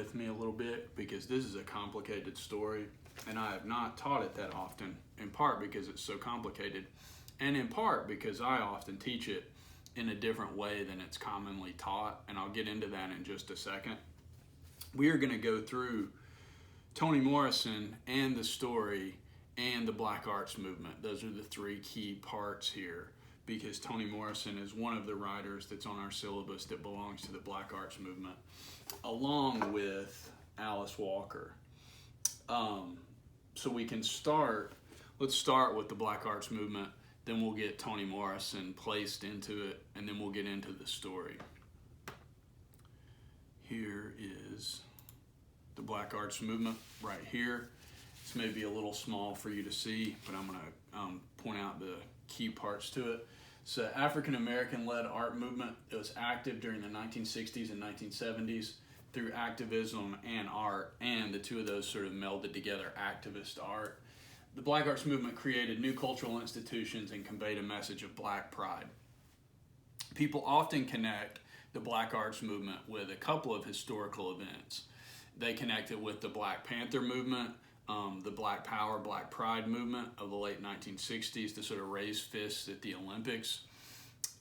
with me a little bit because this is a complicated story and I have not taught it that often, in part because it's so complicated and in part because I often teach it in a different way than it's commonly taught, and I'll get into that in just a second. We are going to go through Toni Morrison and the story and the Black Arts Movement. Those are the three key parts here because Toni Morrison is one of the writers that's on our syllabus that belongs to the Black Arts Movement, along with Alice Walker. So we can start, let's start with the Black Arts Movement, then we'll get Toni Morrison placed into it, and then we'll get into the story. Here is the Black Arts Movement right here. This may be a little small for you to see, but I'm going to point out the key parts to it. So African American led art movement. It was active during the 1960s and 1970s through activism and art, and the two of those sort of melded together, activist art. The Black Arts Movement created new cultural institutions and conveyed a message of Black pride. People often connect the Black Arts Movement with a couple of historical events. They connect it with the Black Panther movement, the Black Power, Black Pride movement of the late 1960s to sort of raise fists at the Olympics.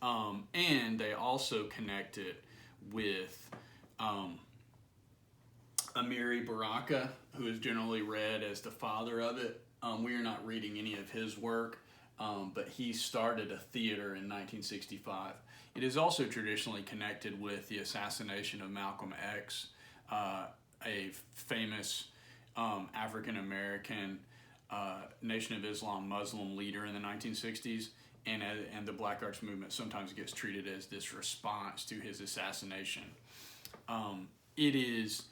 And they also connect it with Amiri Baraka, who is generally read as the father of it. We are not reading any of his work, but he started a theater in 1965. It is also traditionally connected with the assassination of Malcolm X, a famous African-American Nation of Islam Muslim leader in the 1960s, and the Black Arts Movement sometimes gets treated as this response to his assassination. It is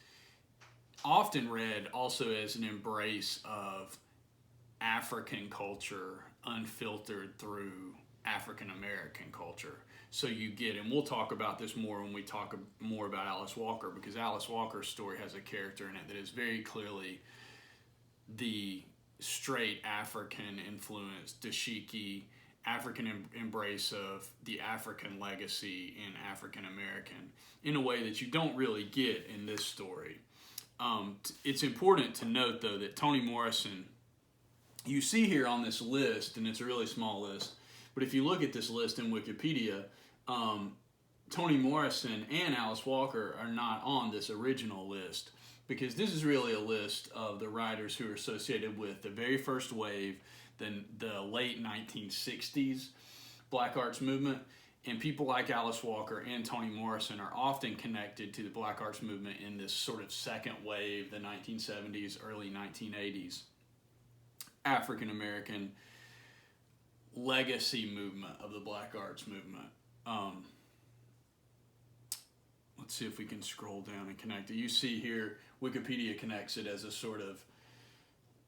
often read also as an embrace of African culture unfiltered through African American culture. So you get, and we'll talk about this more when we talk more about Alice Walker, because Alice Walker's story has a character in it that is very clearly the straight African influence, dashiki, African embrace of the African legacy in African American in a way that you don't really get in this story. It's important to note, though, that Toni Morrison, you see here on this list, and it's a really small list, but if you look at this list in Wikipedia, Toni Morrison and Alice Walker are not on this original list, because this is really a list of the writers who are associated with the very first wave, the late 1960s Black Arts Movement. And people like Alice Walker and Toni Morrison are often connected to the Black Arts Movement in this sort of second wave, the 1970s, early 1980s. African American legacy movement of the Black Arts Movement. Let's see if we can scroll down and connect it. You see here, Wikipedia connects it as a sort of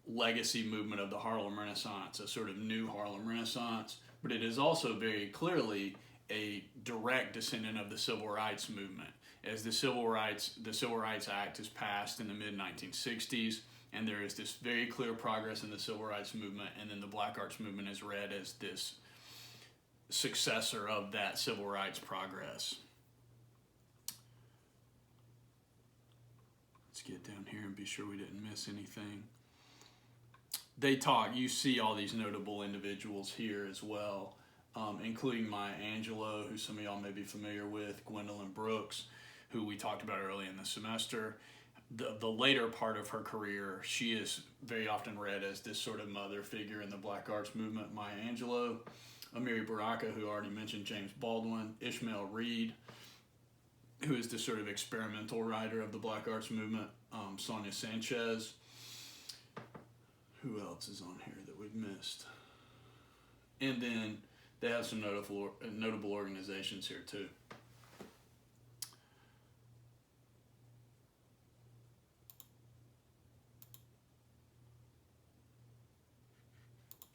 legacy movement of the Harlem Renaissance, a sort of new Harlem Renaissance, but it is also very clearly a direct descendant of the Civil Rights Movement, as the Civil Rights Act is passed in the mid-1960s, and there is this very clear progress in the Civil Rights Movement, and then the Black Arts Movement is read as this successor of that civil rights progress. Let's get down here and be sure we didn't miss anything. They talk, you see all these notable individuals here as well, including Maya Angelou, who some of y'all may be familiar with, Gwendolyn Brooks, who we talked about early in the semester. The later part of her career, she is very often read as this sort of mother figure in the Black Arts Movement. Maya Angelou, Amiri Baraka, who I already mentioned, James Baldwin, Ishmael Reed, who is the sort of experimental writer of the Black Arts Movement, Sonia Sanchez. Who else is on here that we've missed? And then they have some notable organizations here too.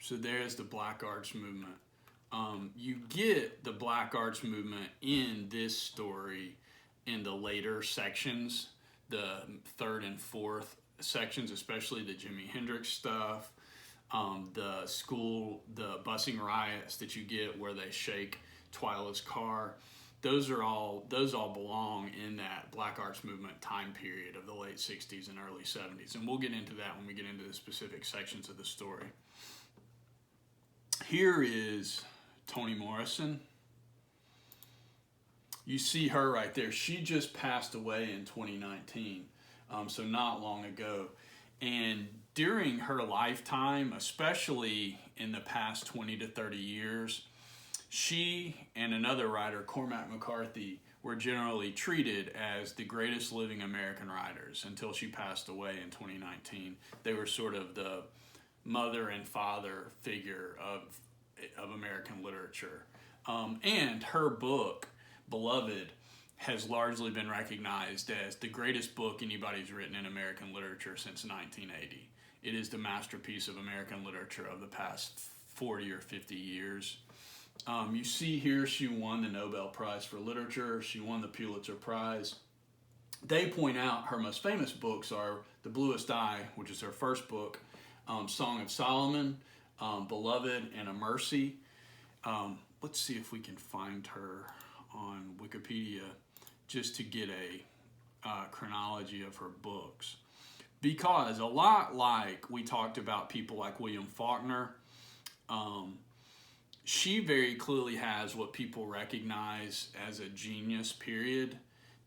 So there's the Black Arts Movement. You get the Black Arts Movement in this story in the later sections, the third and fourth sections, especially the Jimi Hendrix stuff, the busing riots that you get where they shake Twyla's car. those all belong in that Black Arts Movement time period of the late 60s and early 70s. And we'll get into that when we get into the specific sections of the story. Here is Toni Morrison. You see her right there. She just passed away in 2019, so not long ago. And during her lifetime, especially in the past 20 to 30 years, she and another writer, Cormac McCarthy, were generally treated as the greatest living American writers until she passed away in 2019. They were sort of the mother and father figure of American literature. And her book, Beloved, has largely been recognized as the greatest book anybody's written in American literature since 1980. It is the masterpiece of American literature of the past 40 or 50 years. You see here she won the Nobel Prize for Literature. She won the Pulitzer Prize. They point out her most famous books are The Bluest Eye, which is her first book, Song of Solomon, Beloved, and A Mercy. Let's see if we can find her on Wikipedia just to get a chronology of her books. Because a lot like we talked about people like William Faulkner, she very clearly has what people recognize as a genius period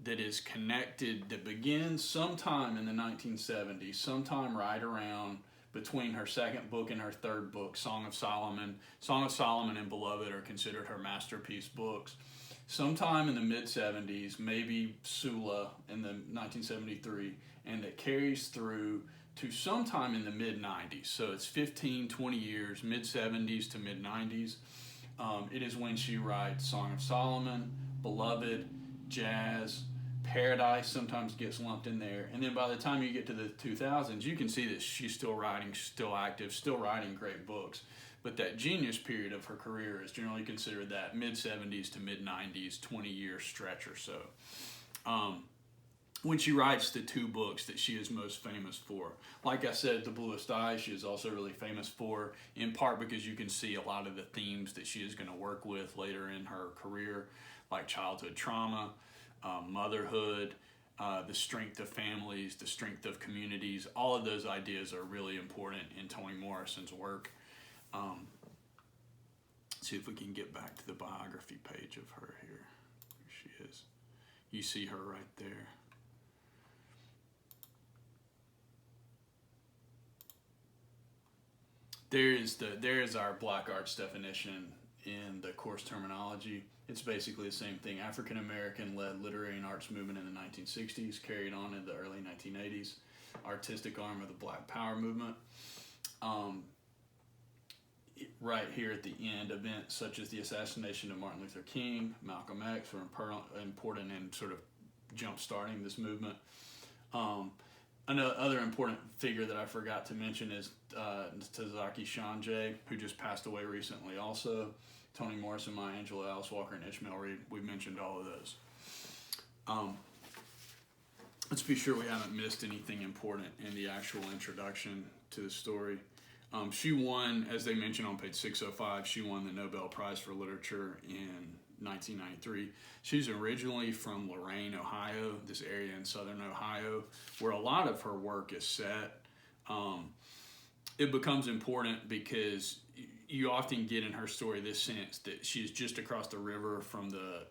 that is connected, that begins sometime in the 1970s, sometime right around between her second book and her third book, Song of Solomon. Song of Solomon and Beloved are considered her masterpiece books. Sometime in the mid-70s, maybe Sula in the 1973, and that carries through to sometime in the mid-90s. So it's 15, 20 years, mid-70s to mid-90s. It is when she writes Song of Solomon, Beloved, Jazz, Paradise sometimes gets lumped in there. And then by the time you get to the 2000s, you can see that she's still writing, still active, still writing great books. But that genius period of her career is generally considered that mid-70s to mid-90s, 20-year stretch or so. When she writes the two books that she is most famous for. Like I said, The Bluest Eye, she is also really famous for, in part because you can see a lot of the themes that she is going to work with later in her career, like childhood trauma, motherhood, the strength of families, the strength of communities. All of those ideas are really important in Toni Morrison's work. See if we can get back to the biography page of her here. Here she is. You see her right there. There is our Black Arts definition in the course terminology. It's basically the same thing. African American led literary and arts movement in the 1960s, carried on in the early 1980s. Artistic arm of the Black Power movement. Right here at the end, events such as the assassination of Martin Luther King, Malcolm X were important in sort of jump-starting this movement. Another important figure that I forgot to mention is Tazaki Shanjay, who just passed away recently also. Toni Morrison, Maya Angelou, Alice Walker, and Ishmael Reed. We've mentioned all of those. Let's be sure we haven't missed anything important in the actual introduction to the story. She won, as they mentioned on page 605, she won the Nobel Prize for Literature in 1993. She's originally from Lorain, Ohio, this area in southern Ohio, where a lot of her work is set. It becomes important because you often get in her story this sense that she's just across the river from the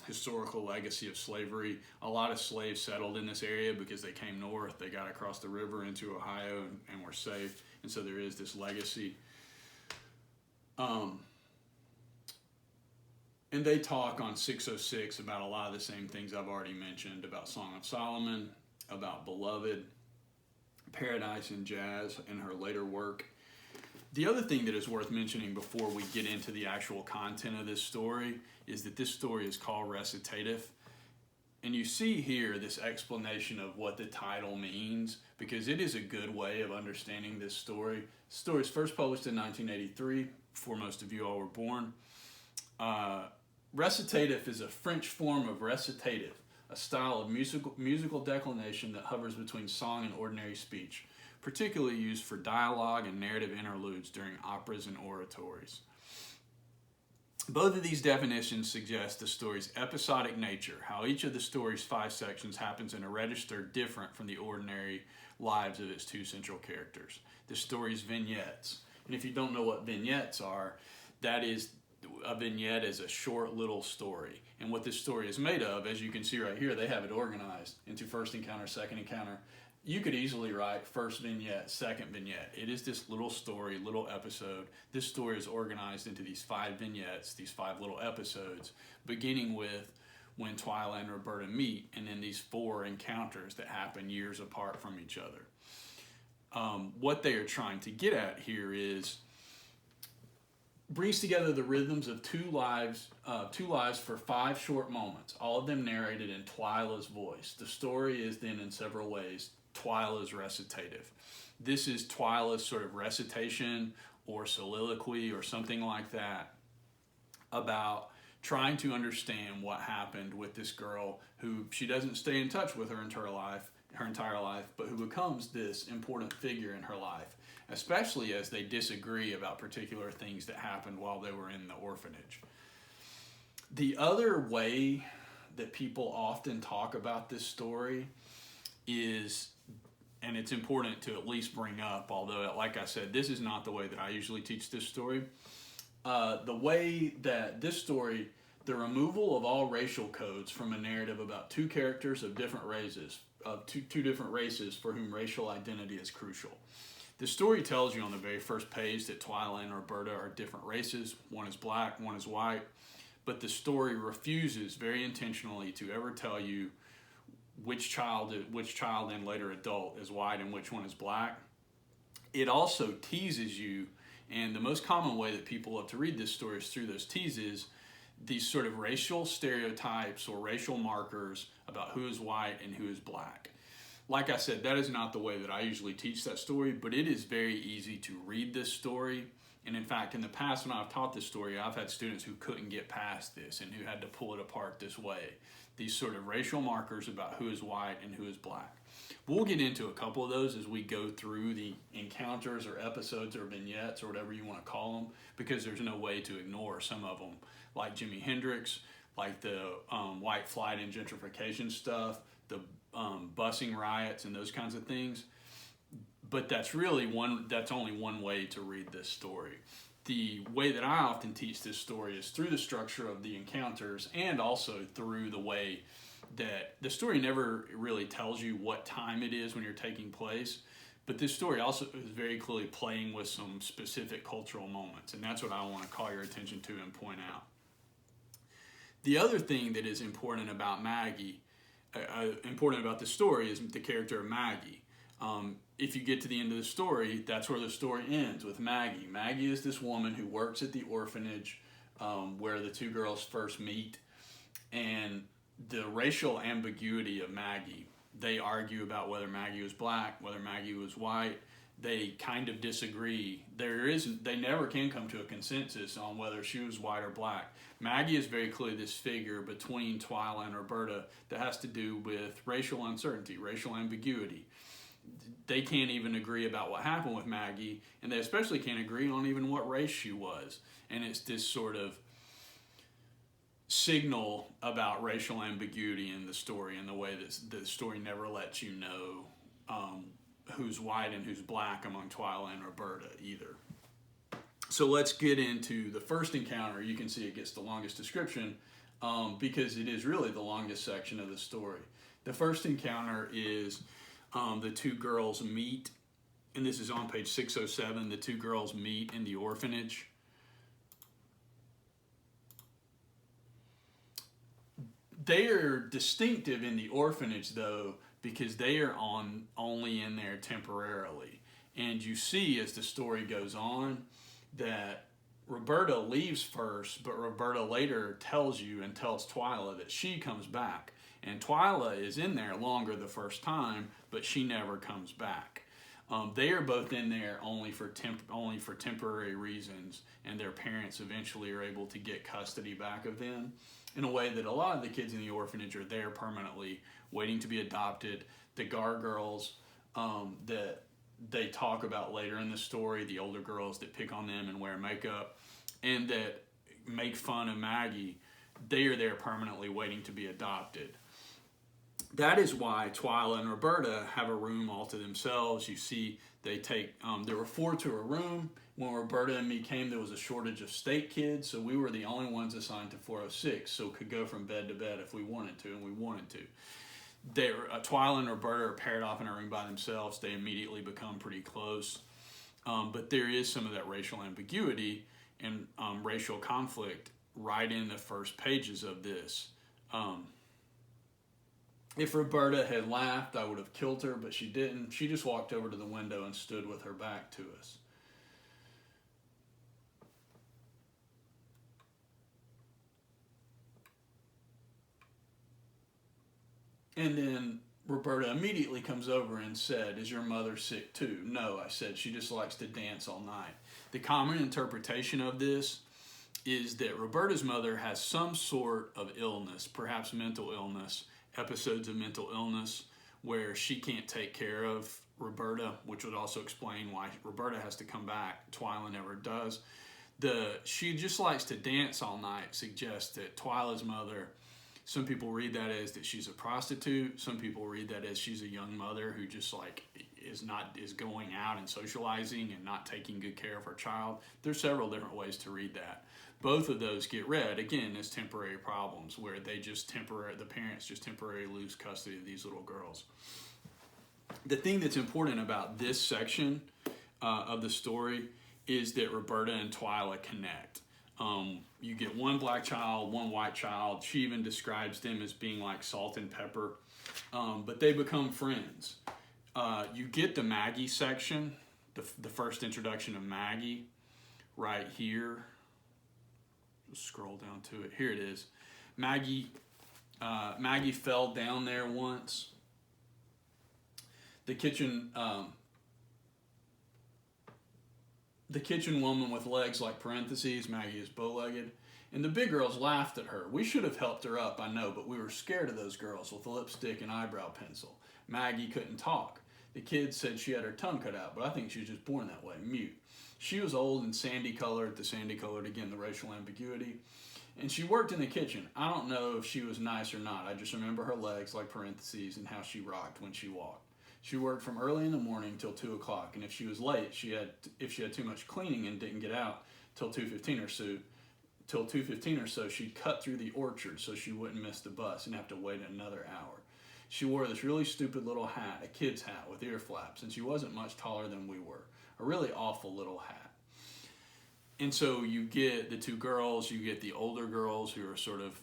historical legacy of slavery. A lot of slaves settled in this area because they came north, they got across the river into Ohio and were safe, and so there is this legacy. And they talk on 606 about a lot of the same things I've already mentioned, about Song of Solomon, about Beloved, Paradise, and Jazz, and her later work. The other thing that is worth mentioning before we get into the actual content of this story is that this story is called Recitatif. And you see here this explanation of what the title means, because it is a good way of understanding this story. The story was first published in 1983, before most of you all were born. Recitatif is a French form of recitative, a style of musical declamation that hovers between song and ordinary speech, particularly used for dialogue and narrative interludes during operas and oratories. Both of these definitions suggest the story's episodic nature, how each of the story's 5 sections happens in a register different from the ordinary lives of its 2 central characters. The story's vignettes. And if you don't know what vignettes are, that is, a vignette is a short little story. And what this story is made of, as you can see right here, they have it organized into first encounter, second encounter. You could easily write first vignette, second vignette. It is this little story, little episode. This story is organized into these 5 vignettes, these 5 little episodes, beginning with when Twyla and Roberta meet, and then these 4 encounters that happen years apart from each other. What they are trying to get at here is brings together the rhythms of 2 lives for 5 short moments, all of them narrated in Twyla's voice. The story is then in several ways Twyla's recitative. This is Twyla's sort of recitation or soliloquy or something like that about trying to understand what happened with this girl who she doesn't stay in touch with her entire life, but who becomes this important figure in her life, especially as they disagree about particular things that happened while they were in the orphanage. The other way that people often talk about this story is, and it's important to at least bring up, although like I said, this is not the way that I usually teach this story. The way that this story, the removal of all racial codes from a narrative about 2 characters of different races, of two different races for whom racial identity is crucial. The story tells you on the very first page that Twyla and Roberta are different races. One is black, one is white. But the story refuses very intentionally to ever tell you which child and later adult is white and which one is black. It also teases you, and the most common way that people love to read this story is through those teases, these sort of racial stereotypes or racial markers about who is white and who is black. Like I said, that is not the way that I usually teach that story, but it is very easy to read this story. And in fact, in the past when I've taught this story, I've had students who couldn't get past this and who had to pull it apart this way. These sort of racial markers about who is white and who is black. We'll get into a couple of those as we go through the encounters or episodes or vignettes or whatever you want to call them, because there's no way to ignore some of them, like Jimi Hendrix, like the white flight and gentrification stuff, the busing riots and those kinds of things. But that's only one way to read this story. The way that I often teach this story is through the structure of the encounters, and also through the way that the story never really tells you what time it is when you're taking place, but this story also is very clearly playing with some specific cultural moments, and that's what I want to call your attention to and point out. The other thing that is important about the story is the character of Maggie. If you get to the end of the story, that's where the story ends, with Maggie. Maggie is this woman who works at the orphanage where the 2 girls first meet, and the racial ambiguity of Maggie. They argue about whether Maggie was black, whether Maggie was white. They kind of disagree. They never can come to a consensus on whether she was white or black. Maggie is very clearly this figure between Twyla and Roberta that has to do with racial uncertainty, racial ambiguity. They can't even agree about what happened with Maggie, and they especially can't agree on even what race she was. And it's this sort of signal about racial ambiguity in the story, and the way that the story never lets you know who's white and who's black among Twyla and Roberta either. So let's get into the first encounter. You can see it gets the longest description because it is really the longest section of the story. The first encounter is the 2 girls meet, and this is on page 607. The 2 girls meet in the orphanage. They are distinctive in the orphanage, though, because they are only in there temporarily. And you see as the story goes on that Roberta leaves first, but Roberta later tells you and tells Twyla that she comes back. And Twyla is in there longer the first time, but she never comes back. They are both in there only for temporary reasons, and their parents eventually are able to get custody back of them, in a way that a lot of the kids in the orphanage are there permanently, waiting to be adopted. The gargoyles that they talk about later in the story, the older girls that pick on them and wear makeup, and that make fun of Maggie, they are there permanently waiting to be adopted. That is why Twyla and Roberta have a room all to themselves. You see, they take, there were 4 to a room. When Roberta and me came, there was a shortage of state kids, so we were the only ones assigned to 406, so could go from bed to bed if we wanted to, and we wanted to. Twyla and Roberta are paired off in a room by themselves. They immediately become pretty close. But there is some of that racial ambiguity and racial conflict right in the first pages of this. If Roberta had laughed, I would have killed her, but she didn't. She just walked over to the window and stood with her back to us. And then Roberta immediately comes over and said, "Is your mother sick too?" "No," I said. "She just likes to dance all night." The common interpretation of this is that Roberta's mother has some sort of illness, perhaps mental illness, episodes of mental illness where she can't take care of Roberta, which would also explain why Roberta has to come back. Twyla never does. She just likes to dance all night suggests that Twyla's mother, some people read that as that she's a prostitute. Some people read that as she's a young mother who just like is going out and socializing and not taking good care of her child. There's several different ways to read that. Both of those get read again as temporary problems where the parents just temporarily lose custody of these little girls. The thing that's important about this section of the story is that Roberta and Twyla connect. You get one black child, one white child. She even describes them as being like salt and pepper, but they become friends. You get the Maggie section, the first introduction of Maggie right here. Just scroll down to it. Here it is. Maggie fell down there once. The kitchen woman with legs like parentheses, Maggie is bow-legged, and the big girls laughed at her. We should have helped her up, I know, but we were scared of those girls with lipstick and eyebrow pencil. Maggie couldn't talk. The kids said she had her tongue cut out, but I think she was just born that way, mute. She was old and sandy-colored, again, the racial ambiguity, and she worked in the kitchen. I don't know if she was nice or not. I just remember her legs like parentheses and how she rocked when she walked. She worked from early in the morning till 2 o'clock, and if she was late, if she had too much cleaning and didn't get out till 2:15 or so, she'd cut through the orchard so she wouldn't miss the bus and have to wait another hour. She wore this really stupid little hat, a kid's hat with ear flaps, and she wasn't much taller than we were. A really awful little hat. And so you get the two girls, you get the older girls who are sort of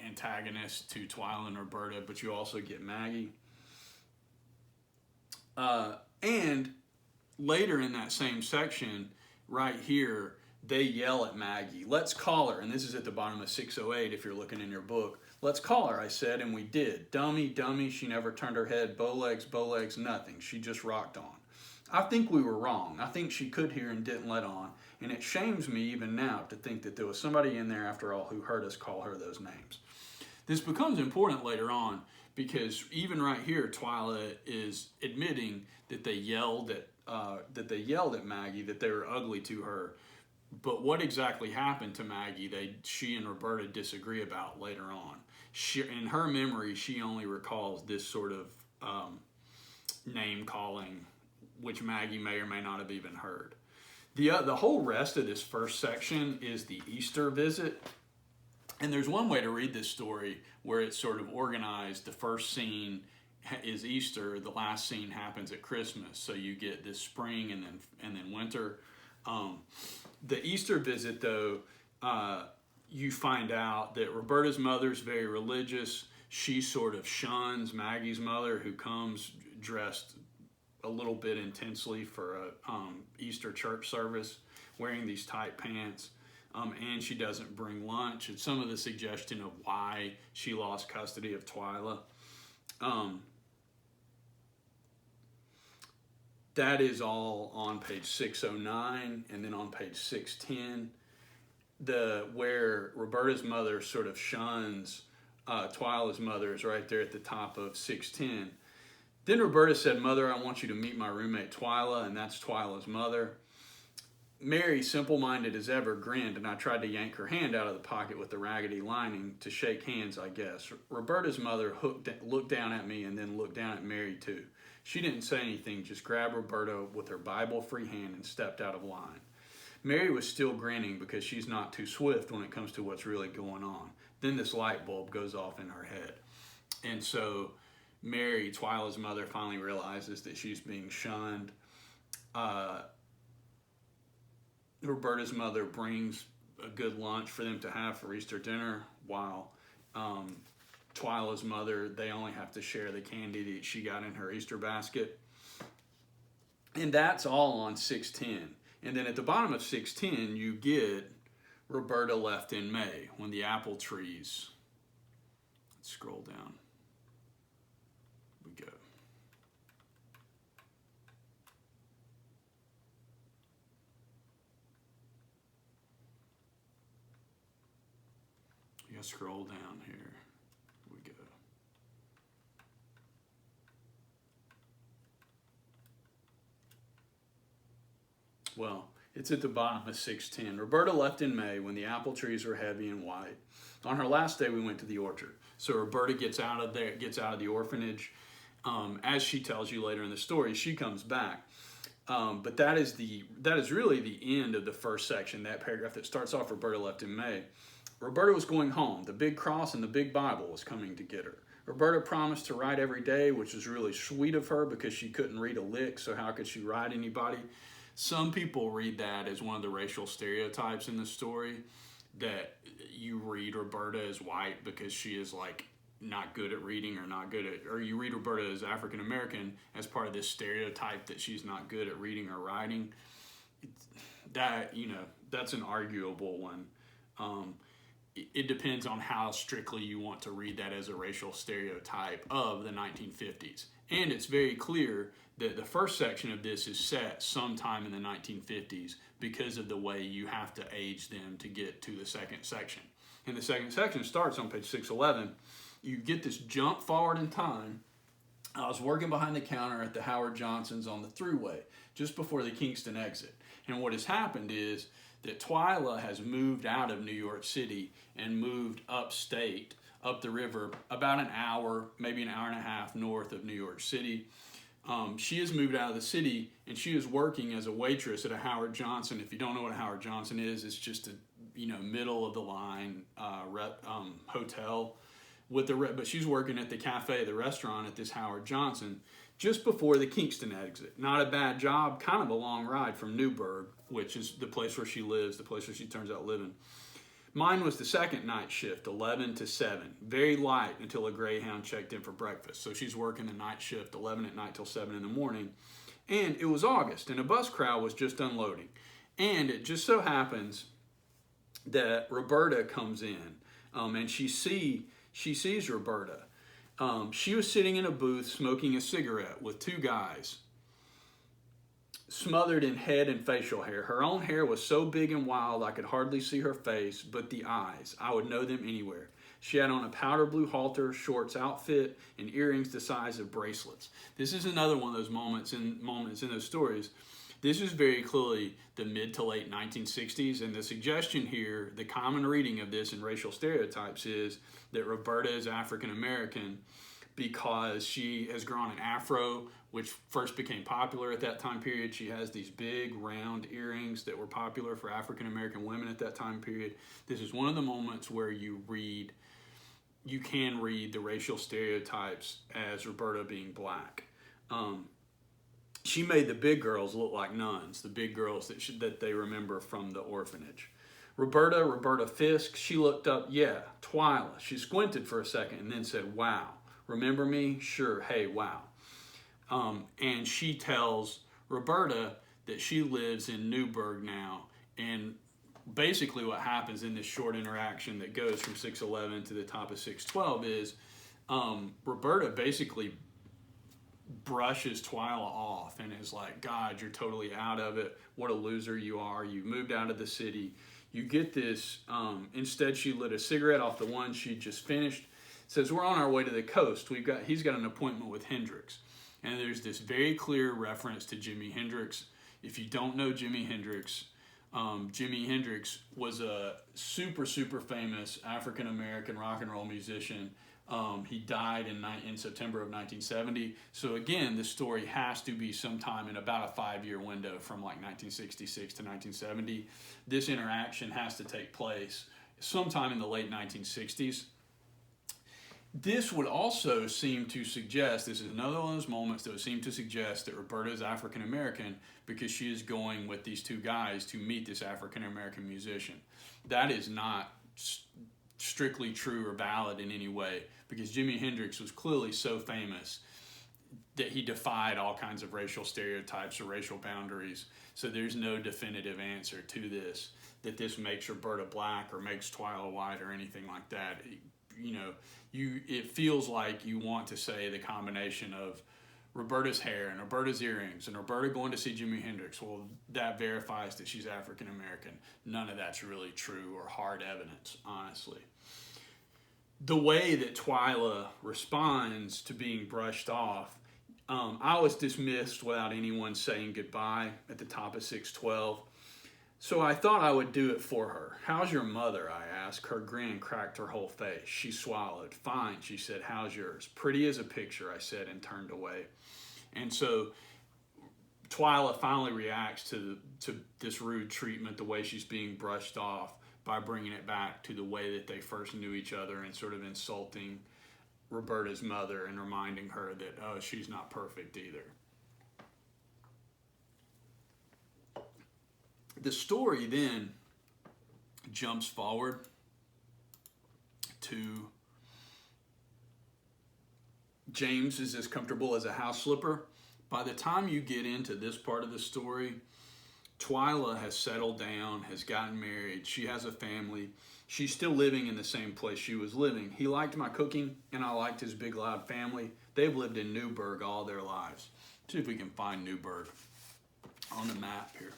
antagonists to Twyla and Roberta, but you also get Maggie. And later in that same section, right here, they yell at Maggie. "Let's call her," and this is at the bottom of 608 if you're looking in your book. "Let's call her," I said, and we did. "Dummy, dummy, she never turned her head. Bow legs, nothing. She just rocked on." I think we were wrong. I think she could hear and didn't let on, and it shames me even now to think that there was somebody in there after all who heard us call her those names. This becomes important later on because even right here, Twyla is admitting that they yelled at Maggie, that they were ugly to her. But what exactly happened to Maggie, she and Roberta disagree about later on. In her memory, she only recalls this sort of name calling, which Maggie may or may not have even heard. The whole rest of this first section is the Easter visit. And there's one way to read this story where it's sort of organized. The first scene is Easter. The last scene happens at Christmas. So you get this spring and then winter. The Easter visit, though, you find out that Roberta's mother's very religious. She sort of shuns Maggie's mother, who comes dressed a little bit intensely for a Easter church service, wearing these tight pants. And she doesn't bring lunch. It's some of the suggestion of why she lost custody of Twyla. That is all on page 609, and then on page 610, where Roberta's mother sort of shuns Twyla's mother is right there at the top of 610. Then Roberta said, "Mother, I want you to meet my roommate Twyla," and that's Twyla's mother. Mary, simple-minded as ever, grinned, and I tried to yank her hand out of the pocket with the raggedy lining to shake hands, I guess. Roberta's mother looked down at me and then looked down at Mary, too. She didn't say anything, just grabbed Roberta with her Bible-free hand and stepped out of line. Mary was still grinning because she's not too swift when it comes to what's really going on. Then this light bulb goes off in her head. And so Mary, Twyla's mother, finally realizes that she's being shunned. Roberta's mother brings a good lunch for them to have for Easter dinner, while Twyla's mother, they only have to share the candy that she got in her Easter basket. And that's all on 6:10. And then at the bottom of 6:10, you get Roberta left in May, when the apple trees. Let's scroll down. We go. You gotta scroll down here. We go. Well, it's at the bottom of 6:10. Roberta left in May when the apple trees were heavy and white. On her last day, we went to the orchard. So Roberta gets out of the orphanage. As she tells you later in the story, she comes back. But that is really the end of the first section, that paragraph that starts off Roberta left in May. Roberta was going home. The big cross and the big Bible was coming to get her. Roberta promised to write every day, which was really sweet of her because she couldn't read a lick, so how could she write anybody? Some people read that as one of the racial stereotypes in the story, that you read Roberta as white because she is like not good at reading or you read Roberta as African American as part of this stereotype that she's not good at reading or writing. That's an arguable one. It depends on how strictly you want to read that as a racial stereotype of the 1950s. And it's very clear that the first section of this is set sometime in the 1950s because of the way you have to age them to get to the second section. And the second section starts on page 611. You get this jump forward in time. I was working behind the counter at the Howard Johnson's on the Thruway just before the Kingston exit. And what has happened is that Twyla has moved out of New York City and moved upstate, up the river, about an hour, maybe an hour and a half north of New York City. She has moved out of the city and she is working as a waitress at a Howard Johnson. If you don't know what a Howard Johnson is, it's just a middle of the line hotel but she's working at the cafe, the restaurant at this Howard Johnson, just before the Kingston exit. Not a bad job, kind of a long ride from Newburgh, which is the place where she lives, the place where she turns out living. Mine was the second night shift, 11 to 7. Very light until a Greyhound checked in for breakfast. So she's working the night shift, 11 at night till 7 in the morning. And it was August, and a bus crowd was just unloading. And it just so happens that Roberta comes in, and she sees Roberta. She was sitting in a booth smoking a cigarette with two guys, smothered in head and facial hair. Her own hair was so big and wild I could hardly see her face, but the eyes, I would know them anywhere. She had on a powder blue halter, shorts outfit, and earrings the size of bracelets. This is another one of those moments in those stories. This is very clearly the mid to late 1960s, and the suggestion here, the common reading of this in racial stereotypes, is that Roberta is African American because she has grown an afro, which first became popular at that time period. She has these big round earrings that were popular for African American women at that time period. This is one of the moments where you can read the racial stereotypes as Roberta being black. She made the big girls look like nuns, the big girls that they remember from the orphanage. Roberta Fisk, she looked up, yeah, Twyla. She squinted for a second and then said, wow. Remember me? Sure, hey, wow. And she tells Roberta that she lives in Newburgh now. And basically what happens in this short interaction that goes from 611 to the top of 612 is Roberta basically brushes Twyla off and is like, God, you're totally out of it. What a loser you are. You moved out of the city. You get this. Instead, she lit a cigarette off the one she just finished. Says, we're on our way to the coast. He's got an appointment with Hendrix. And there's this very clear reference to Jimi Hendrix. If you don't know Jimi Hendrix, Jimi Hendrix was a super, super famous African-American rock and roll musician. He died in September of 1970. So again, this story has to be sometime in about a 5-year window from like 1966 to 1970. This interaction has to take place sometime in the late 1960s. This would also seem to suggest, this is another one of those moments that would seem to suggest that Roberta is African American because she is going with these two guys to meet this African American musician. That is not strictly true or valid in any way, because Jimi Hendrix was clearly so famous that he defied all kinds of racial stereotypes or racial boundaries. So there's no definitive answer to this, that this makes Roberta black or makes Twyla white or anything like that. It feels like you want to say the combination of Roberta's hair and Roberta's earrings and Roberta going to see Jimi Hendrix. Well, that verifies that she's African American. None of that's really true or hard evidence, honestly. The way that Twyla responds to being brushed off, I was dismissed without anyone saying goodbye at the top of 612. So I thought I would do it for her. "How's your mother?" I asked. Her grin cracked her whole face. She swallowed. "Fine," she said. "How's yours?" "Pretty as a picture," I said, and turned away. And so Twyla finally reacts to this rude treatment, the way she's being brushed off, by bringing it back to the way that they first knew each other and sort of insulting Roberta's mother and reminding her that, oh, she's not perfect either. The story then jumps forward to James is as comfortable as a house slipper. By the time you get into this part of the story, Twyla has settled down, has gotten married, she has a family. She's still living in the same place she was living. He liked my cooking, and I liked his big, loud family. They've lived in Newburgh all their lives. See if we can find Newburgh on the map here.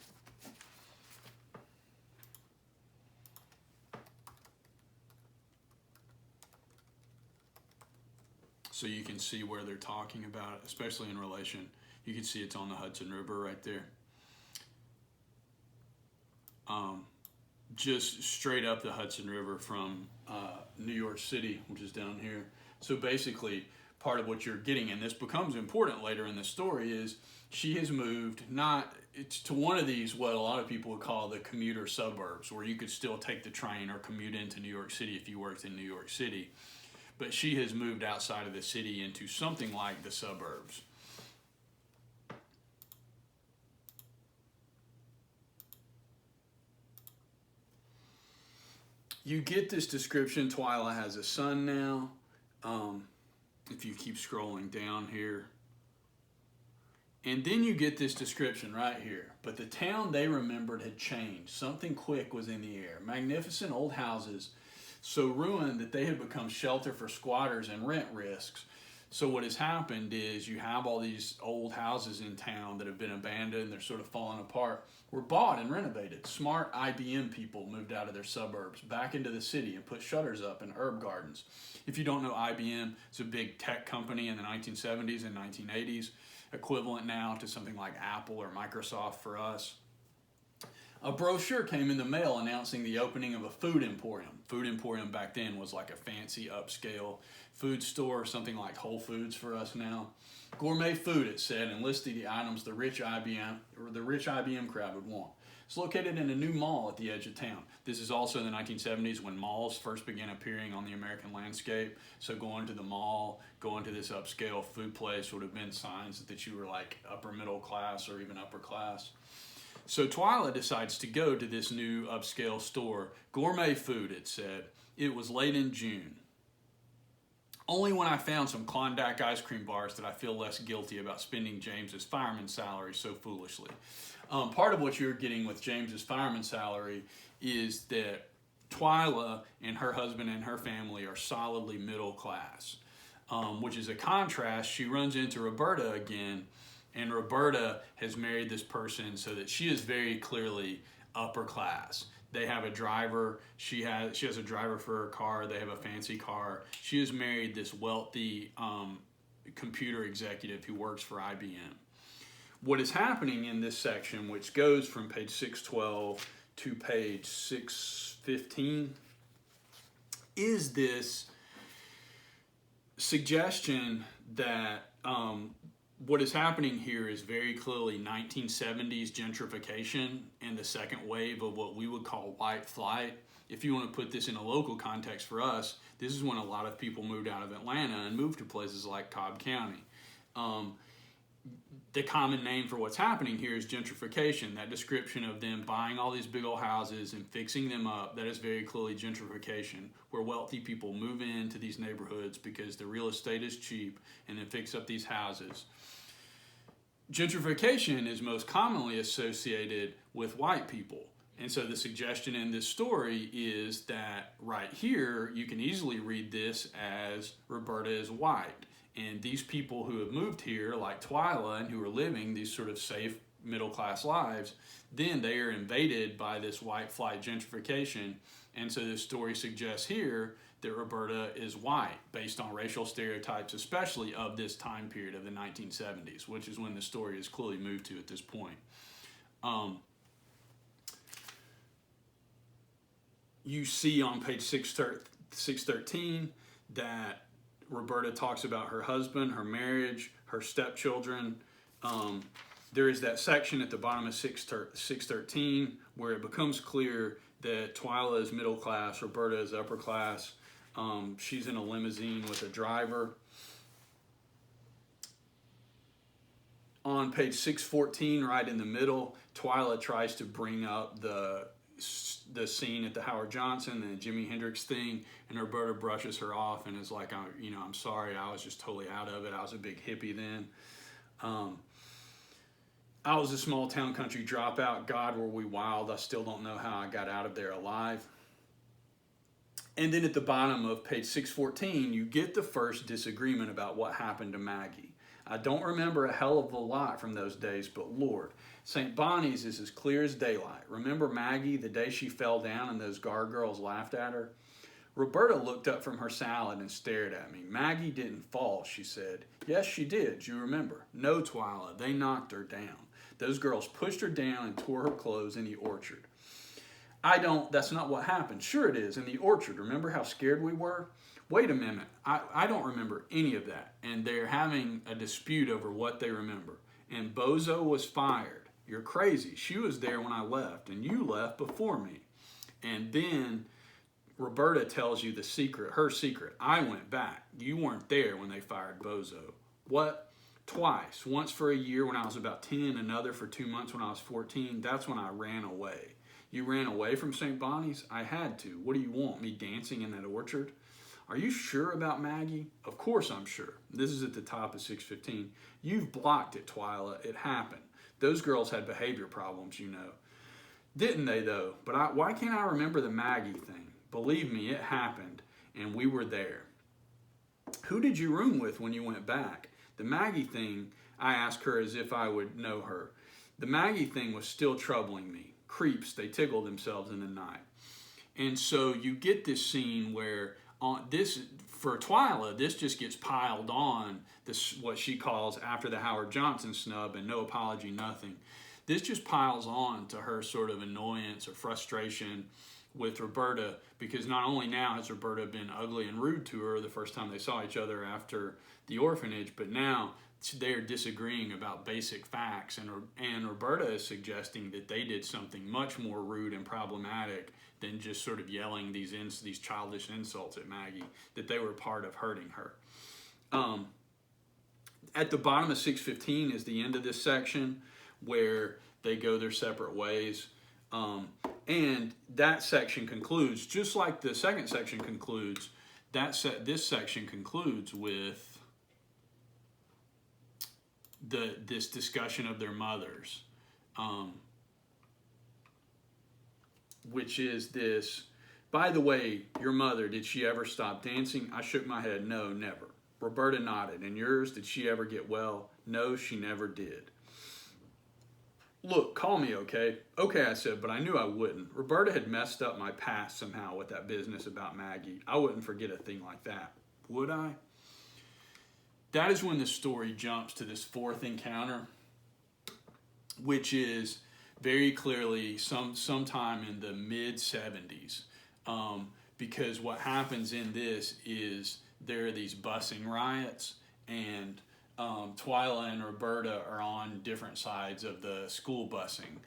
So you can see where they're talking about, especially in relation. You can see it's on the Hudson River right there. Just straight up the Hudson River from New York City, which is down here. So basically, part of what you're getting, and this becomes important later in the story, is she has moved it's to one of these, what a lot of people would call the commuter suburbs, where you could still take the train or commute into New York City if you worked in New York City. But she has moved outside of the city into something like the suburbs. You get this description. Twyla has a son now. If you keep scrolling down here. And then you get this description right here. But the town they remembered had changed. Something quick was in the air. Magnificent old houses, so ruined that they had become shelter for squatters and rent risks. So what has happened is you have all these old houses in town that have been abandoned, they're sort of falling apart, were bought and renovated. Smart IBM people moved out of their suburbs back into the city and put shutters up and herb gardens. If you don't know IBM, it's a big tech company in the 1970s and 1980s, equivalent now to something like Apple or Microsoft for us. A brochure came in the mail announcing the opening of a food emporium. Food emporium back then was like a fancy upscale food store, something like Whole Foods for us now. Gourmet food, it said, and listed the items the rich IBM crowd would want. It's located in a new mall at the edge of town. This is also in the 1970s when malls first began appearing on the American landscape. So going to the mall, going to this upscale food place would have been signs that you were like upper middle class or even upper class. So Twyla decides to go to this new upscale store. Gourmet food, it said. It was late in June. Only when I found some Klondike ice cream bars did I feel less guilty about spending James's fireman's salary so foolishly. Part of what you're getting with James's fireman's salary is that Twyla and her husband and her family are solidly middle class, which is a contrast. She runs into Roberta again, and Roberta has married this person so that she is very clearly upper class. They have a driver. She has a driver for her car. They have a fancy car. She has married this wealthy computer executive who works for IBM. What is happening in this section, which goes from page 612 to page 615 is this suggestion that what is happening here is very clearly 1970s gentrification and the second wave of what we would call white flight. If you want to put this in a local context for us, this is when a lot of people moved out of Atlanta and moved to places like Cobb County. The common name for what's happening here is gentrification. That description of them buying all these big old houses and fixing them up, that is very clearly gentrification, where wealthy people move into these neighborhoods because the real estate is cheap and then fix up these houses. Gentrification is most commonly associated with white people. And so the suggestion in this story is that right here, you can easily read this as Roberta is white. And these people who have moved here, like Twyla, and who are living these sort of safe middle-class lives, then they are invaded by this white flight gentrification. And so this story suggests here that Roberta is white, based on racial stereotypes, especially of this time period of the 1970s, which is when the story is clearly moved to at this point. You see on page 613 that Roberta talks about her husband, her marriage, her stepchildren. There is that section at the bottom of 613 where it becomes clear that Twyla is middle class, Roberta is upper class. She's in a limousine with a driver. On page 614, right in the middle, Twyla tries to bring up the scene at the Howard Johnson and the Jimi Hendrix thing, and Roberta brushes her off and is like, I'm sorry, I was just totally out of it. I was a big hippie then. I was a small town country dropout. God, were we wild. I still don't know how I got out of there alive. And then at the bottom of page 614, you get the first disagreement about what happened to Maggie. I don't remember a hell of a lot from those days, but Lord, St. Bonnie's is as clear as daylight. Remember Maggie, the day she fell down and those gargoyles laughed at her? Roberta looked up from her salad and stared at me. Maggie didn't fall, she said. Yes, she did, you remember. No, Twyla, they knocked her down. Those girls pushed her down and tore her clothes in the orchard. That's not what happened. Sure it is, in the orchard. Remember how scared we were? Wait a minute, I don't remember any of that. And they're having a dispute over what they remember. And Bozo was fired. You're crazy. She was there when I left, and you left before me. And then Roberta tells you the secret, her secret. I went back. You weren't there when they fired Bozo. What? Twice. Once for a year when I was about 10, another for 2 months when I was 14. That's when I ran away. You ran away from St. Bonnie's? I had to. What do you want, me dancing in that orchard? Are you sure about Maggie? Of course I'm sure. This is at the top of 615. You've blocked it, Twyla. It happened. Those girls had behavior problems, you know. Didn't they, though? But why can't I remember the Maggie thing? Believe me, it happened, and we were there. Who did you room with when you went back? The Maggie thing, I asked her as if I would know her. The Maggie thing was still troubling me. Creeps, they tickled themselves in the night. And so you get this scene where for Twyla, this just gets piled on, what she calls after the Howard Johnson snub and no apology, nothing. This just piles on to her sort of annoyance or frustration with Roberta, because not only now has Roberta been ugly and rude to her the first time they saw each other after the orphanage, but now they're disagreeing about basic facts, and Roberta is suggesting that they did something much more rude and problematic than just sort of yelling these childish insults at Maggie, that they were part of hurting her. At the bottom of 615 is the end of this section where they go their separate ways. And that section concludes, just like the second section concludes, this section concludes with this discussion of their mothers, which is this, by the way, your mother, did she ever stop dancing? I shook my head, no, never. Roberta nodded. And yours, did she ever get well? No, she never did. Look, call me, okay? Okay, I said, but I knew I wouldn't. Roberta had messed up my past somehow with that business about Maggie. I wouldn't forget a thing like that. Would I? That is when the story jumps to this fourth encounter, which is very clearly sometime in the mid-70s, because what happens in this is there are these busing riots, and Twyla and Roberta are on different sides of the school busing.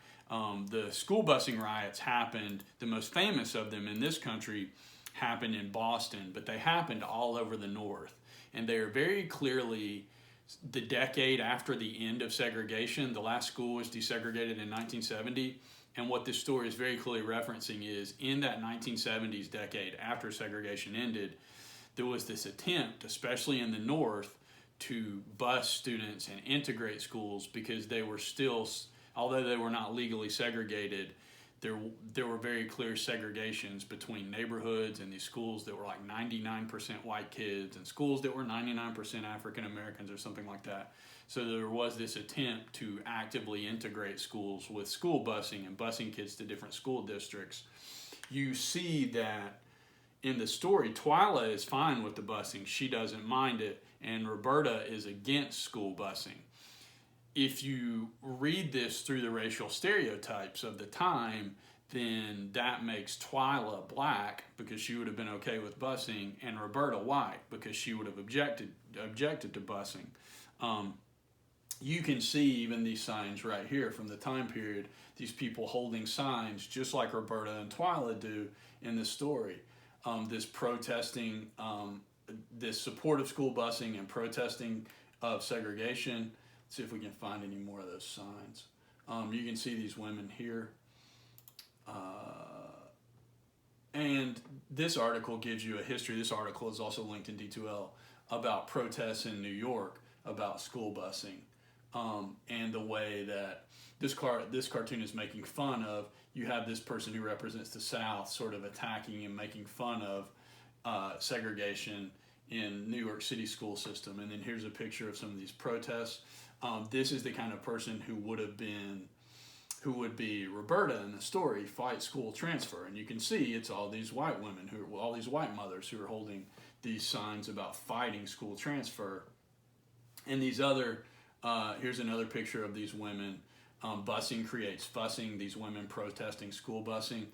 The school busing riots happened, the most famous of them in this country happened in Boston, but they happened all over the North. And they are very clearly the decade after the end of segregation. The last school was desegregated in 1970. And what this story is very clearly referencing is in that 1970s decade after segregation ended, there was this attempt, especially in the North, to bus students and integrate schools because they were still, although they were not legally segregated, there were very clear segregations between neighborhoods and these schools that were like 99% white kids and schools that were 99% African Americans or something like that. So there was this attempt to actively integrate schools with school busing and busing kids to different school districts. You see that in the story, Twyla is fine with the busing. She doesn't mind it. And Roberta is against school busing. If you read this through the racial stereotypes of the time, then that makes Twyla black because she would have been okay with busing, and Roberta white because she would have objected to busing. You can see even these signs right here from the time period, these people holding signs just like Roberta and Twyla do in the story. This protesting, this support of school busing and protesting of segregation. Let's see if we can find any more of those signs. You can see these women here. And this article gives you a history. This article is also linked in D2L about protests in New York about school busing, and the way that this cartoon is making fun of. You have this person who represents the South sort of attacking and making fun of segregation in New York City school system. And then here's a picture of some of these protests. This is the kind of person who would be Roberta in the story, fight school transfer. And you can see it's all these white women, all these white mothers who are holding these signs about fighting school transfer. And these other, here's another picture of these women. Busing creates fussing, these women protesting school busing.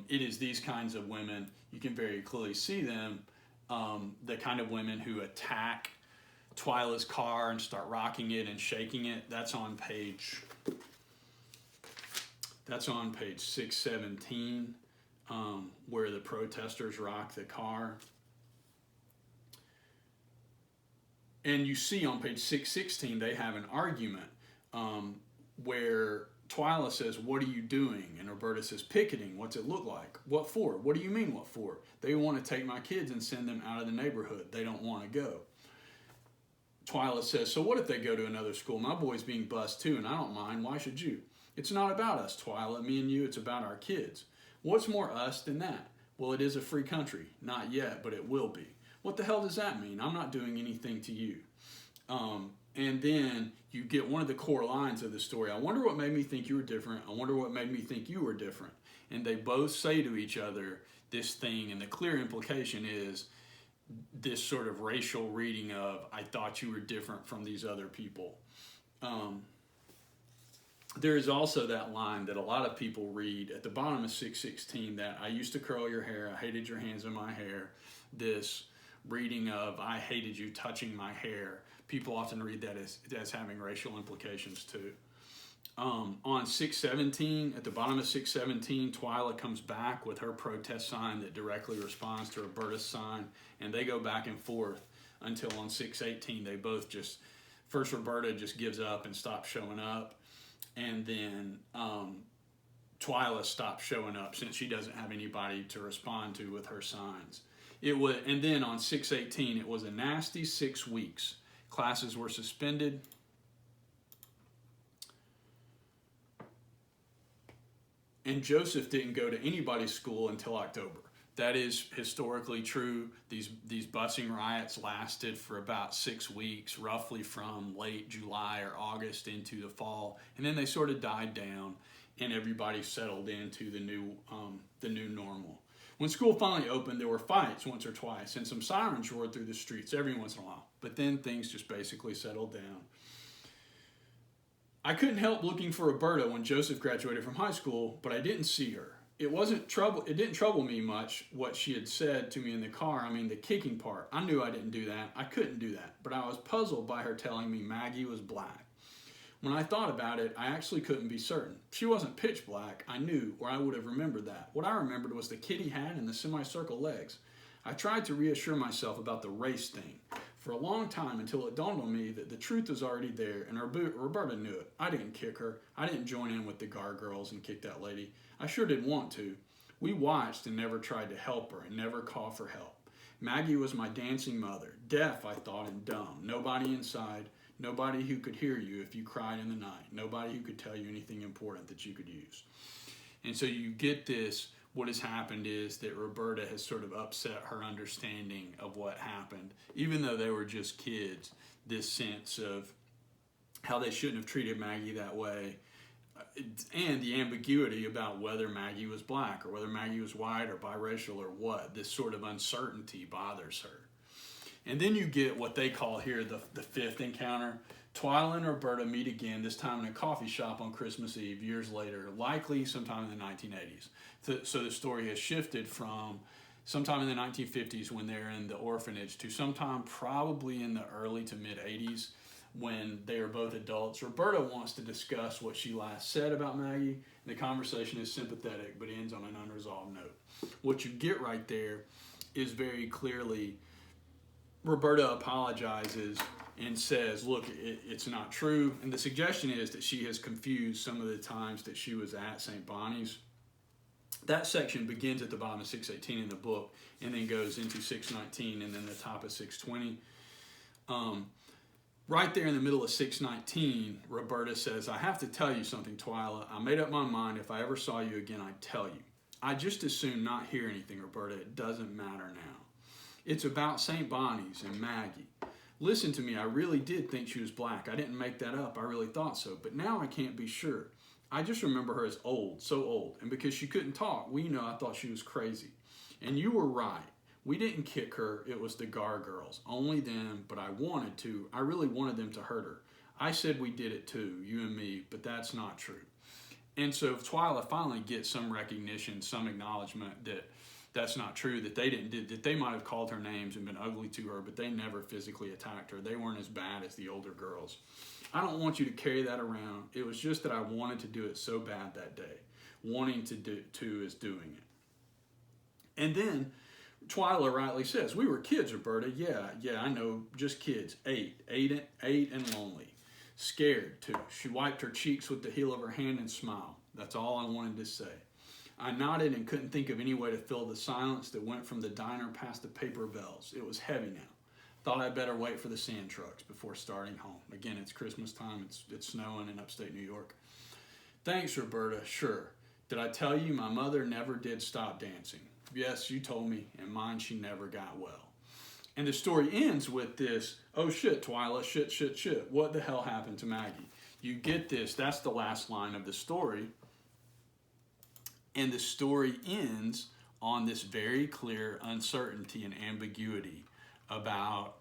It is these kinds of women, you can very clearly see them, the kind of women who attack Twyla's car and start rocking it and shaking it. That's on page 617, where the protesters rock the car. And you see on page 616 they have an argument where Twyla says, "What are you doing?" And Roberta says, "Picketing. What's it look like? What for? What do you mean, what for? They want to take my kids and send them out of the neighborhood. They don't want to go." Twyla says, "So what if they go to another school? My boy's being bused too, and I don't mind. Why should you?" "It's not about us, Twyla, me and you. It's about our kids." "What's more us than that?" "Well, it is a free country. Not yet, but it will be." "What the hell does that mean? I'm not doing anything to you." And then you get one of the core lines of the story. "I wonder what made me think you were different. I wonder what made me think you were different." And they both say to each other this thing, and the clear implication is this sort of racial reading of, "I thought you were different from these other people." There is also that line that a lot of people read at the bottom of 616, that "I used to curl your hair, I hated your hands in my hair." This reading of "I hated you touching my hair." People often read that as having racial implications too. On 617, at the bottom of 617, Twyla comes back with her protest sign that directly responds to Roberta's sign, and they go back and forth until on 618 they both first Roberta just gives up and stops showing up, and then Twyla stops showing up since she doesn't have anybody to respond to with her signs. And then on 618, it was a nasty 6 weeks. Classes were suspended. And Joseph didn't go to anybody's school until October. That is historically true. These busing riots lasted for about 6 weeks, roughly from late July or August into the fall. And then they sort of died down and everybody settled into the new normal. When school finally opened, there were fights once or twice, and some sirens roared through the streets every once in a while. But then things just basically settled down. I couldn't help looking for Roberta when Joseph graduated from high school, but I didn't see her. It didn't trouble me much what she had said to me in the car. I mean, the kicking part. I knew I didn't do that. I couldn't do that. But I was puzzled by her telling me Maggie was black. When I thought about it, I actually couldn't be certain. She wasn't pitch black, I knew, or I would have remembered that. What I remembered was the kitty hat and the semicircle legs. I tried to reassure myself about the race thing for a long time until it dawned on me that the truth was already there, and Roberta knew it. I didn't kick her. I didn't join in with the gargoyles and kick that lady. I sure didn't want to. We watched and never tried to help her and never called for help. Maggie was my dancing mother, deaf, I thought, and dumb. Nobody inside, nobody who could hear you if you cried in the night, nobody who could tell you anything important that you could use. And so you get this. What has happened is that Roberta has sort of upset her understanding of what happened. Even though they were just kids, this sense of how they shouldn't have treated Maggie that way, and the ambiguity about whether Maggie was black or whether Maggie was white or biracial or what, this sort of uncertainty bothers her. And then you get what they call here the fifth encounter. Twyla and Roberta meet again, this time in a coffee shop on Christmas Eve, years later, likely sometime in the 1980s. So the story has shifted from sometime in the 1950s when they're in the orphanage to sometime probably in the early to mid-80s when they are both adults. Roberta wants to discuss what she last said about Maggie. The conversation is sympathetic but ends on an unresolved note. What you get right there is very clearly Roberta apologizes and says, look, it's not true. And the suggestion is that she has confused some of the times that she was at St. Bonnie's. That section begins at the bottom of 618 in the book and then goes into 619 and then the top of 620. Right there in the middle of 619, Roberta says, I have to tell you something, Twyla. I made up my mind if I ever saw you again, I'd tell you. I'd just as soon not hear anything, Roberta. It doesn't matter now. It's about St. Bonnie's and Maggie. Listen to me, I really did think she was black. I didn't make that up. I really thought so. But now I can't be sure. I just remember her as old, so old. And because she couldn't talk, I thought she was crazy. And you were right. We didn't kick her. It was the gargoyles. Only them, but I really wanted them to hurt her. I said we did it too, you and me, but that's not true. And so Twyla finally gets some recognition, some acknowledgement that that's not true, that they might have called her names and been ugly to her, but they never physically attacked her. They weren't as bad as the older girls. I don't want you to carry that around. It was just that I wanted to do it so bad that day. Wanting to is doing it. And then Twyla rightly says, we were kids, Roberta. Yeah, I know, just kids. Eight and lonely. Scared, too. She wiped her cheeks with the heel of her hand and smiled. That's all I wanted to say. I nodded and couldn't think of any way to fill the silence that went from the diner past the paper bells. It was heavy now. Thought I'd better wait for the sand trucks before starting home. Again, it's Christmas time. It's snowing in upstate New York. Thanks, Roberta. Sure. Did I tell you my mother never did stop dancing? Yes, you told me, and mine she never got well. And the story ends with this, oh shit, Twyla, shit. What the hell happened to Maggie? You get this. That's the last line of the story. And the story ends on this very clear uncertainty and ambiguity about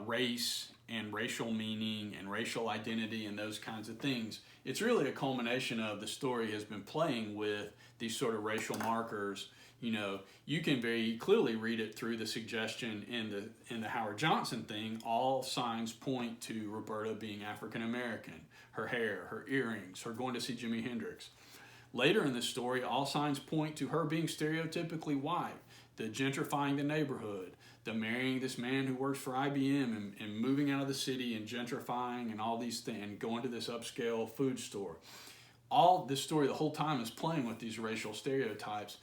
race and racial meaning and racial identity and those kinds of things. It's really a culmination of the story has been playing with these sort of racial markers. You can very clearly read it through the suggestion in the Howard Johnson thing. All signs point to Roberta being African American. Her hair, her earrings, her going to see Jimi Hendrix. Later in the story, all signs point to her being stereotypically white, the gentrifying the neighborhood, the marrying this man who works for IBM and moving out of the city and gentrifying and all these things, and going to this upscale food store. All this story the whole time is playing with these racial stereotypes.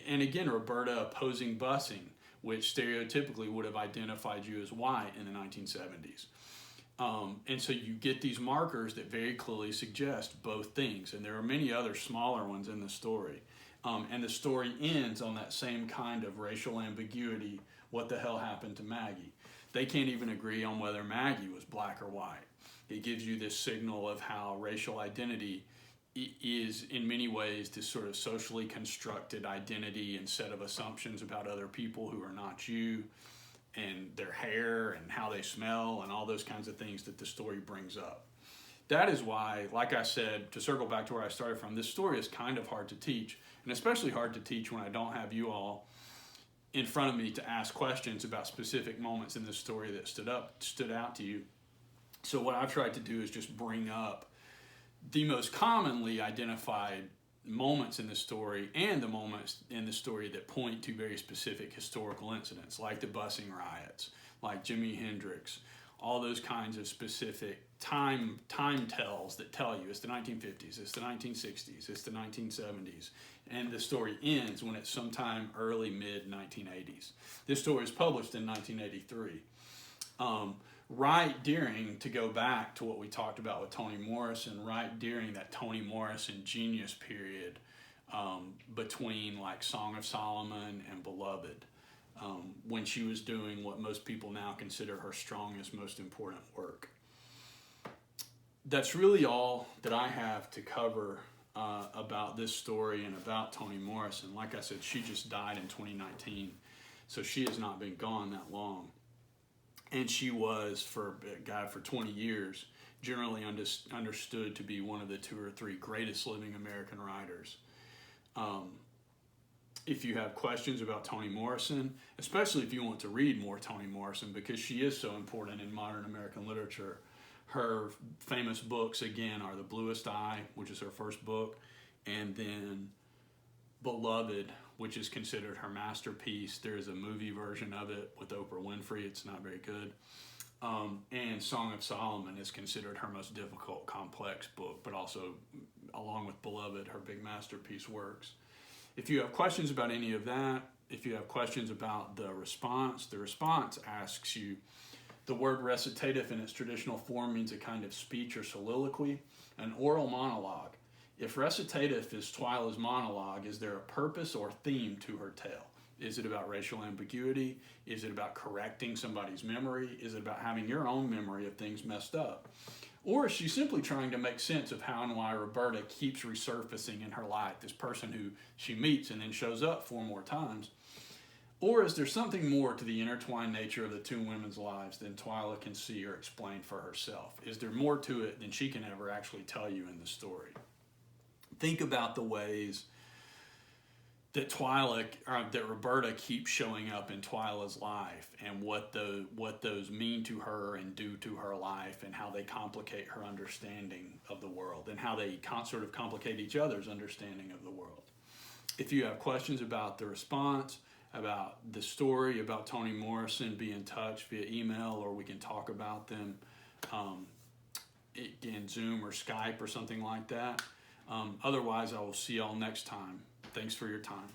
And again, Roberta opposing busing, which stereotypically would have identified you as white in the 1970s. And so you get these markers that very clearly suggest both things. And there are many other smaller ones in the story. And the story ends on that same kind of racial ambiguity. What the hell happened to Maggie? They can't even agree on whether Maggie was black or white. It gives you this signal of how racial identity is in many ways this sort of socially constructed identity and set of assumptions about other people who are not you. their hair and how they smell and all those kinds of things that the story brings up. That is why, like I said, to circle back to where I started from, this story is kind of hard to teach, and especially hard to teach when I don't have you all in front of me to ask questions about specific moments in the story that stood out to you. So what I've tried to do is just bring up the most commonly identified moments in the story and the moments in the story that point to very specific historical incidents, like the busing riots, like Jimi Hendrix, all those kinds of specific time tells that tell you it's the 1950s, it's the 1960s, it's the 1970s, and the story ends when it's sometime early mid 1980s. This story was published in 1983. Right during, to go back to what we talked about with Toni Morrison, right during that Toni Morrison genius period, between like Song of Solomon and Beloved, when she was doing what most people now consider her strongest, most important work. That's really all that I have to cover about this story and about Toni Morrison. Like I said, she just died in 2019, so she has not been gone that long. And she was, for 20 years, generally understood to be one of the 2 or 3 greatest living American writers. If you have questions about Toni Morrison, especially if you want to read more Toni Morrison, because she is so important in modern American literature, her famous books, again, are The Bluest Eye, which is her first book, and then Beloved, which is considered her masterpiece. There's a movie version of it with Oprah Winfrey. It's not very good. And Song of Solomon is considered her most difficult, complex book, but also, along with Beloved, her big masterpiece works. If you have questions about any of that, if you have questions about the response asks you, the word recitative in its traditional form means a kind of speech or soliloquy, an oral monologue. If recitative is Twyla's monologue, is there a purpose or theme to her tale? Is it about racial ambiguity? Is it about correcting somebody's memory? Is it about having your own memory of things messed up? Or is she simply trying to make sense of how and why Roberta keeps resurfacing in her life, this person who she meets and then shows up 4 more times? Or is there something more to the intertwined nature of the 2 women's lives than Twyla can see or explain for herself? Is there more to it than she can ever actually tell you in the story? Think about the ways that Roberta keeps showing up in Twyla's life, and what those mean to her and do to her life, and how they complicate her understanding of the world, and how they sort of complicate each other's understanding of the world. If you have questions about the response, about the story, about Toni Morrison, be in touch via email, or we can talk about them in Zoom or Skype or something like that. Otherwise, I will see y'all next time. Thanks for your time.